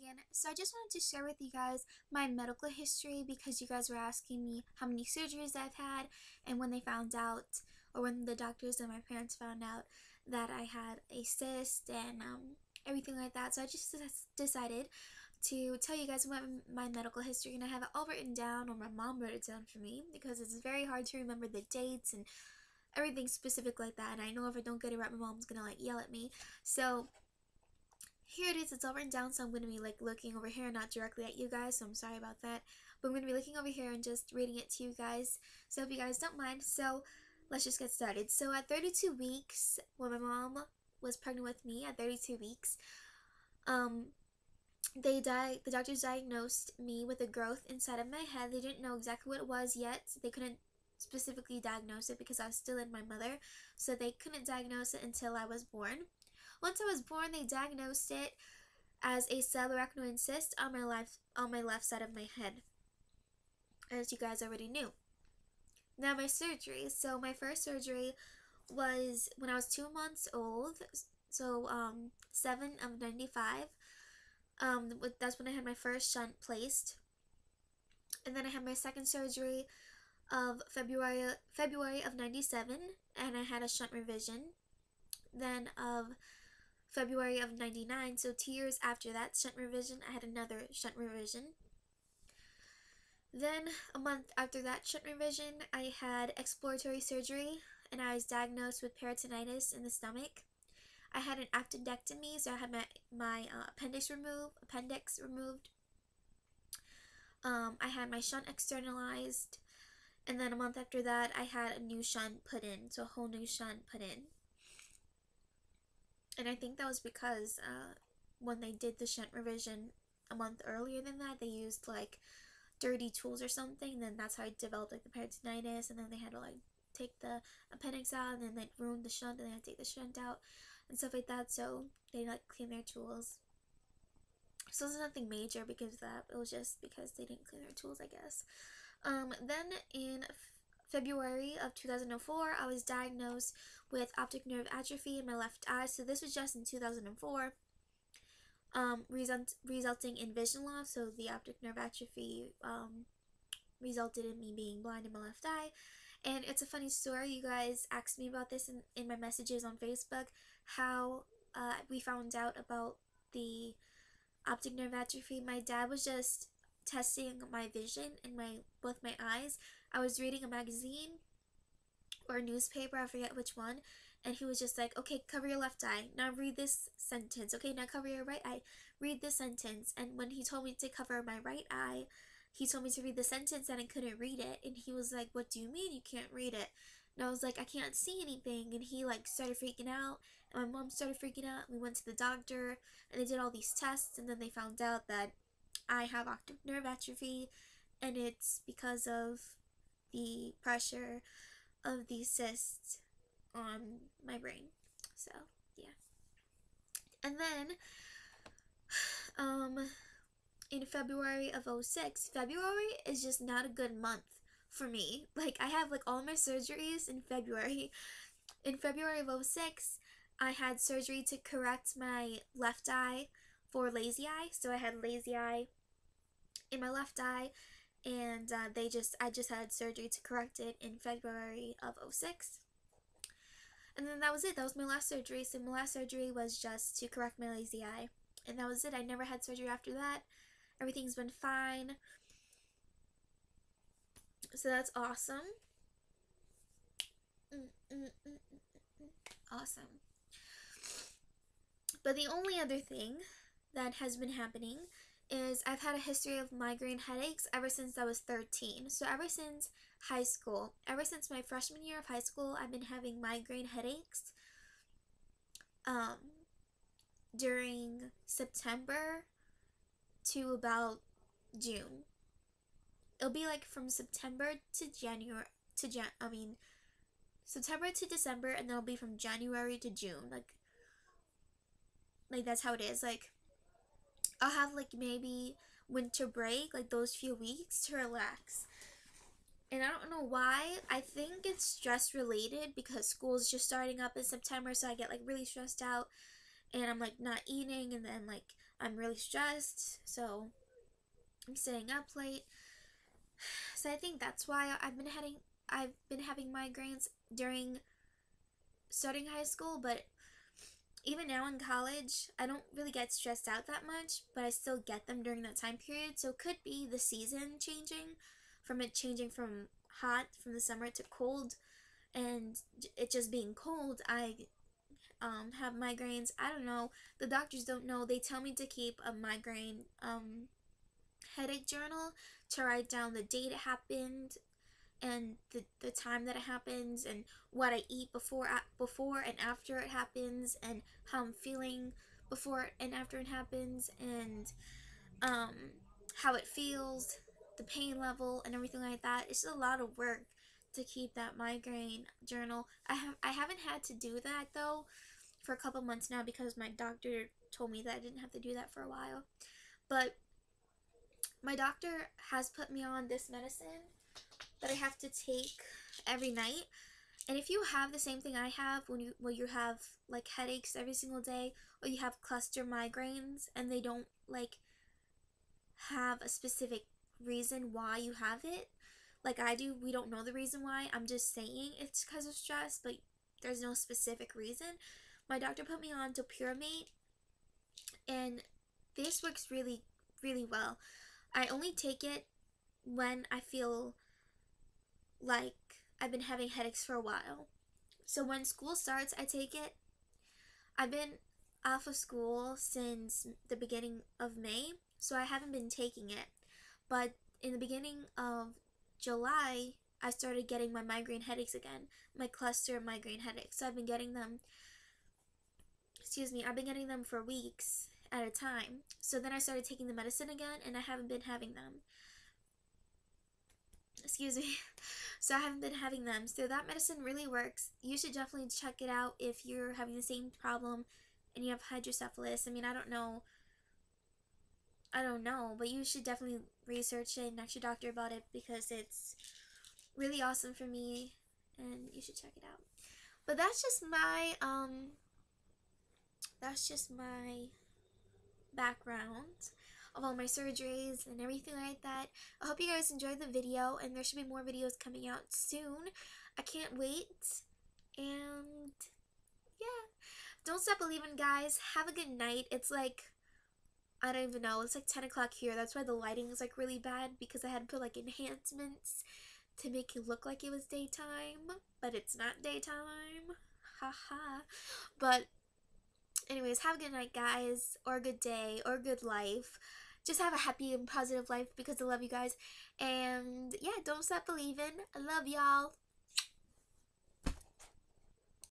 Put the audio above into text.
again. So I just wanted to share with you guys my medical history because you guys were asking me how many surgeries I've had and when they found out, or when the doctors and my parents found out that I had a cyst and everything like that. So I just decided to tell you guys my medical history, and I have it all written down, or my mom wrote it down for me, because it's very hard to remember the dates and everything specific like that, and I know if I don't get it right, my mom's gonna like yell at me. So here it is, it's all written down, so I'm going to be like looking over here, not directly at you guys, so I'm sorry about that. But I'm going to be looking over here and just reading it to you guys, so if you guys don't mind. So let's just get started. So at 32 weeks, when my mom was pregnant with me at 32 weeks, the doctors diagnosed me with a growth inside of my head. They didn't know exactly what it was yet. They couldn't specifically diagnose it because I was still in my mother, so they couldn't diagnose it until I was born. Once I was born, they diagnosed it as a subarachnoid cyst on my left side of my head, as you guys already knew. Now my surgery. So my first surgery was when I was 2 months old. So 7 of 95. That's when I had my first shunt placed, and then I had my second surgery of February of 97, and I had a shunt revision. Then of February of 99, so 2 years after that shunt revision, I had another shunt revision. Then a month after that shunt revision, I had exploratory surgery, and I was diagnosed with peritonitis in the stomach. I had an appendectomy, so I had my appendix removed. I had my shunt externalized, and then a month after that, I had a new shunt put in, so a whole new shunt put in. And I think that was because when they did the shunt revision a month earlier than that, they used like dirty tools or something, and then that's how I developed like the peritonitis, and then they had to like take the appendix out, and then they ruined the shunt, and they had to take the shunt out and stuff like that, so they like clean their tools. So it's nothing major because of that. It was just because they didn't clean their tools, I guess. Then in February of 2004, I was diagnosed with optic nerve atrophy in my left eye. So this was just in 2004, resulting in vision loss. So the optic nerve atrophy resulted in me being blind in my left eye. And it's a funny story. You guys asked me about this in my messages on Facebook, how we found out about the optic nerve atrophy. My dad was just testing my vision in both my eyes. I was reading a magazine or a newspaper, I forget which one, and he was just like, okay, cover your left eye, now read this sentence. Okay, now cover your right eye, read this sentence. And when he told me to cover my right eye, he told me to read the sentence and I couldn't read it, and he was like, what do you mean you can't read it? And I was like, I can't see anything. And he like started freaking out, and my mom started freaking out. We went to the doctor and they did all these tests, and then they found out that I have optic nerve atrophy, and it's because of the pressure of these cysts on my brain. So yeah. And then in February of 06, February is just not a good month for me. Like, I have like all my surgeries in February. In February of 06, I had surgery to correct my left eye for lazy eye. So I had lazy eye in my left eye, and I just had surgery to correct it in February of 06. And then that was it. That was my last surgery. So my last surgery was just to correct my lazy eye, and that was it. I never had surgery after that. Everything's been fine. So that's awesome. Awesome. But the only other thing that has been happening is I've had a history of migraine headaches ever since I was 13. So ever since high school, ever since my freshman year of high school, I've been having migraine headaches during September to about June. It'll be like from September to September to December, and then it'll be from January to June. Like that's how it is. Like, I'll have like maybe winter break, like those few weeks to relax. And I don't know why. I think it's stress related because school's just starting up in September, so I get like really stressed out, and I'm like not eating, and then like I'm really stressed, so I'm staying up late. So I think that's why I've been having migraines during starting high school, but even now in college, I don't really get stressed out that much, but I still get them during that time period. So it could be the season changing from hot from the summer to cold, and it just being cold. I have migraines. I don't know. The doctors don't know. They tell me to keep a migraine headache journal to write down the date it happened and the time that it happens and what I eat before and after it happens and how I'm feeling before and after it happens and um, how it feels, the pain level and everything like that. It's a lot of work to keep that migraine journal. I haven't had to do that though for a couple months now because my doctor told me that I didn't have to do that for a while. But my doctor has put me on this medicine that I have to take every night. And if you have the same thing I have when you have like headaches every single day or you have cluster migraines and they don't like have a specific reason why you have it, like I do, we don't know the reason why. I'm just saying it's because of stress, but there's no specific reason. My doctor put me on to Puramate, and this works really, really well. I only take it when I feel like I've been having headaches for a while. So when school starts, I take it. I've been off of school since the beginning of May, so I haven't been taking it. But in the beginning of July, I started getting my migraine headaches again, my cluster migraine headaches. So I've been getting them, I've been getting them for weeks at a time. So then I started taking the medicine again, and I haven't been having them. Excuse me. So I haven't been having them. So that medicine really works. You should definitely check it out if you're having the same problem and you have hydrocephalus. I mean, I don't know, but you should definitely research it and ask your doctor about it because it's really awesome for me and you should check it out. But that's just my background of all my surgeries and everything like that. I hope you guys enjoyed the video, and there should be more videos coming out soon. I can't wait. And yeah, don't stop believing, guys. Have a good night. It's like, I don't even know, it's like 10 o'clock here. That's why the lighting is like really bad, because I had to put like enhancements to make it look like it was daytime, but it's not daytime. Haha. But anyways, have a good night, guys, or a good day, or a good life. Just have a happy and positive life because I love you guys. And yeah, don't stop believing. I love y'all.